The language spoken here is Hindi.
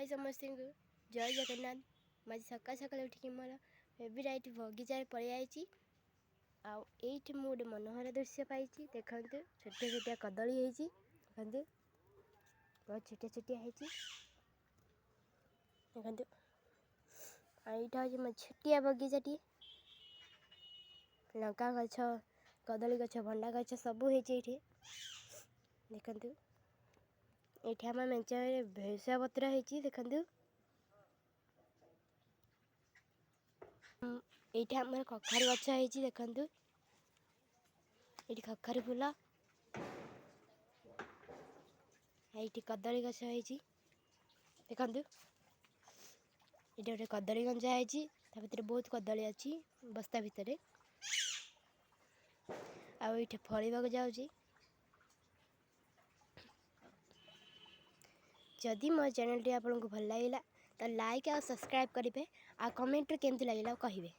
हाय समस्त को जय जगन्नाथ। मैं सका सका उठिक मोर फेवरेट बगीचार पलि आई आठ गोटे मनोहर दृश्य पाई। देखते छोटिया छोटिया कदली देखते बहुत छोटिया छोटिया देखते यहाँ हूँ मो छोटिया बगीचाटी लंका गछ कदली गछ भंडा गछ सबू होती देखते ये आम मेचा भैंसा पत्र होती देखते ये आम कखारु गछ होती देखते ये कखारु फूल ये कदली गछ होती देखते ये गोटे कदली गंजा है भितर बहुत कदली अच्छी बस्ता भितर आठ फल जाऊँगी। जदि मो चैनल टी आपको भल लगे तो लाइक और सब्सक्राइब करेंगे आ कमेंट केमती लगे कहे।